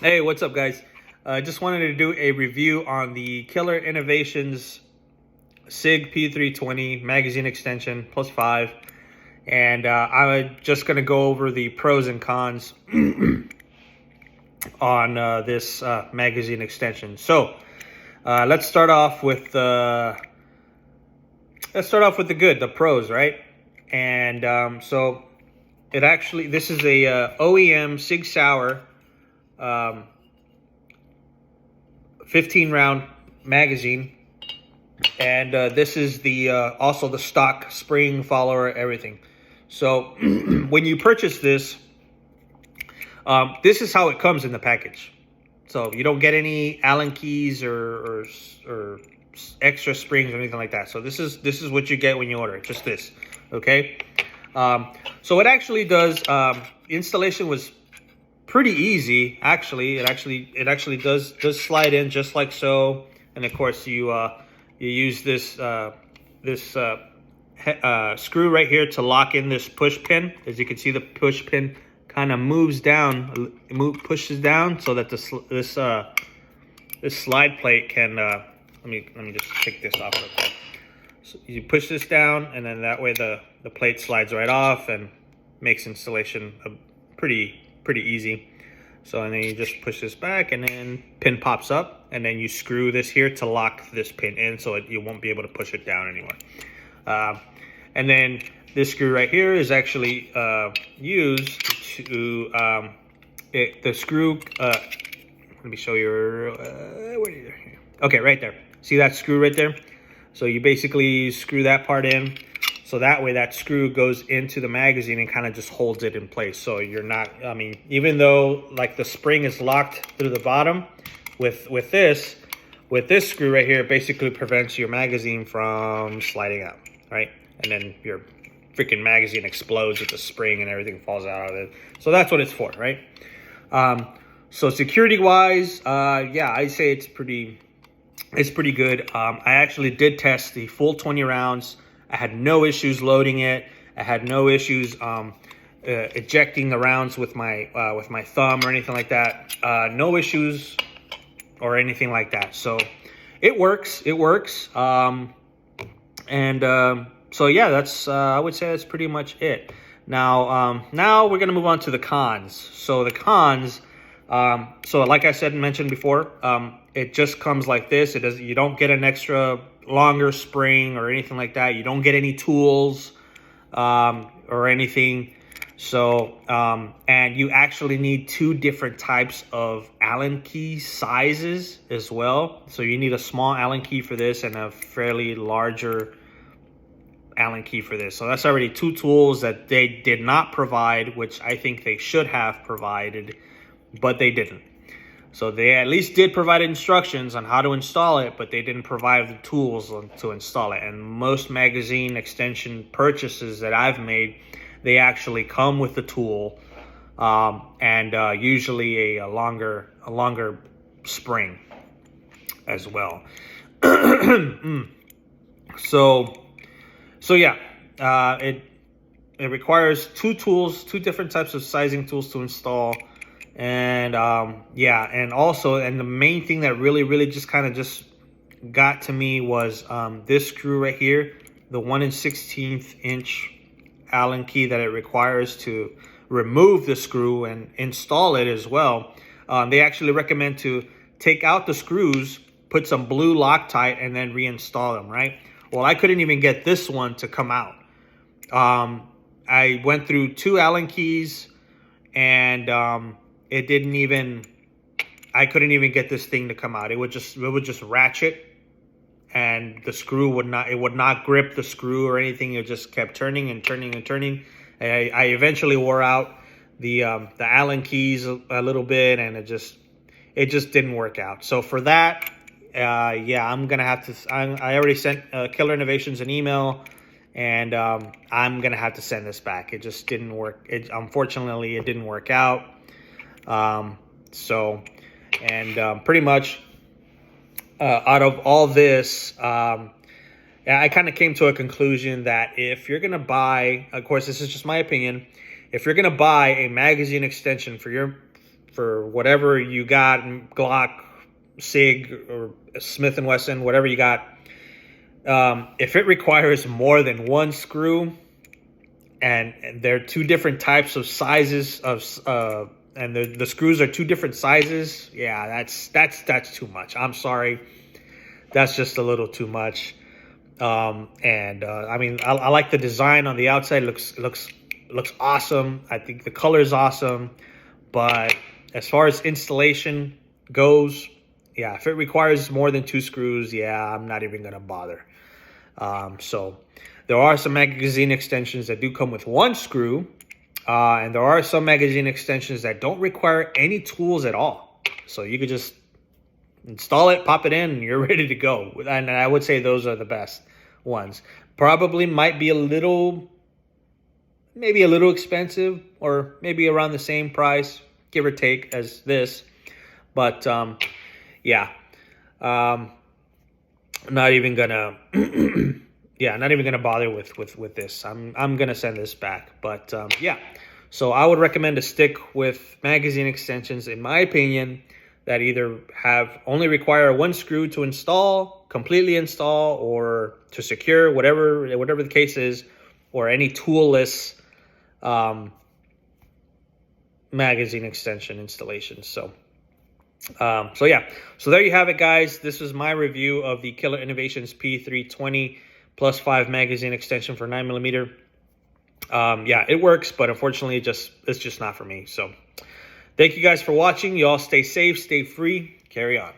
Hey, what's up, guys? I just wanted to do a review on the Killer Innovations SIG P320 magazine extension plus 5, and I'm just going to go over the pros and cons on this magazine extension. So let's start off with the good, the pros, right? And so this is a OEM Sig Sauer. 15 round magazine, and this is the also the stock spring follower, everything. So when you purchase this, this is how it comes in the package. So you don't get any Allen keys or extra springs or anything like that. So this is what you get when you order it, just this. Okay. So it actually does, installation was pretty easy. Actually, it actually does slide in just like so. And of course you use this screw right here to lock in this push pin. As you can see, the push pin kind of moves down, pushes down, so that this slide plate can let me just take this off real quick. So you push this down, and then that way the plate slides right off and makes installation pretty easy. So, and then you just push this back, and then pin pops up, and then you screw this here to lock this pin in, so you won't be able to push it down anymore. And then this screw right here is actually used to the screw. Let me show you. Okay, right there. See that screw right there? So you basically screw that part in. So that way that screw goes into the magazine and kind of just holds it in place. So you're not, I mean, even though like the spring is locked through the bottom, with this screw right here, it basically prevents your magazine from sliding out, right? And then your freaking magazine explodes with the spring and everything falls out of it. So that's what it's for, right? So security wise, yeah, I'd say it's pretty good. I actually did test the full 20 rounds. I had no issues loading it. I had no issues ejecting the rounds with my thumb or anything like that. No issues or anything like that. So it works. It works. So yeah, that's I would say that's pretty much it. Now we're gonna move on to the cons. So the cons. So like I said and mentioned before, it just comes like this. You don't get an extra longer spring or anything like that. You don't get any tools or anything. So and you actually need two different types of Allen key sizes as well. So you need a small Allen key for this and a fairly larger Allen key for this. So that's already two tools that they did not provide, which I think they should have provided, but they didn't. So they at least did provide instructions on how to install it, but they didn't provide the tools to install it. And most magazine extension purchases that I've made, they actually come with the tool and usually a longer spring as well. So yeah, it requires two tools, two different types of sizing tools to install. And yeah, and the main thing that really just kind of just got to me was this screw right here, the 1/16 inch Allen key that it requires to remove the screw and install it as well. They actually recommend to take out the screws, put some blue Loctite, and then reinstall them, right? Well, I couldn't even get this one to come out. I went through two Allen keys, and it didn't even, I couldn't even get this thing to come out. It would just ratchet, and the screw would not grip the screw or anything. It just kept turning and turning and turning. I eventually wore out the Allen keys a little bit, and it just didn't work out. So for that, yeah, I'm gonna have to. I already sent Killer Innovations an email, and I'm gonna have to send this back. It just didn't work. Unfortunately, it didn't work out. Pretty much out of all this, I kind of came to a conclusion that if you're gonna buy, of course, this is just my opinion, if you're gonna buy a magazine extension for for whatever you got, Glock, SIG, or Smith & Wesson, whatever you got. If it requires more than one screw, and there are two different types of sizes of, and the screws are two different sizes, yeah, that's too much. I'm sorry, that's just a little too much. I mean, I like the design on the outside. Looks awesome. I think the color is awesome, but as far as installation goes, yeah, if it requires more than two screws, yeah, I'm not even gonna bother. So there are some magazine extensions that do come with one screw, and there are some magazine extensions that don't require any tools at all. So you could just install it, pop it in, and you're ready to go. And I would say those are the best ones. Probably might be maybe a little expensive, or maybe around the same price, give or take, as this. But yeah, not even gonna yeah, not even gonna bother with this. I'm gonna send this back. But yeah, so I would recommend to stick with magazine extensions, in my opinion, that either only require one screw to install, completely install, or to secure, whatever the case is, or any toolless magazine extension installation. So yeah, so there you have it, guys. This is my review of the Killer Innovations P320 +5 magazine extension for 9mm. Yeah, it works, but unfortunately it's just not for me. So thank you guys for watching. You all stay safe, stay free, carry on.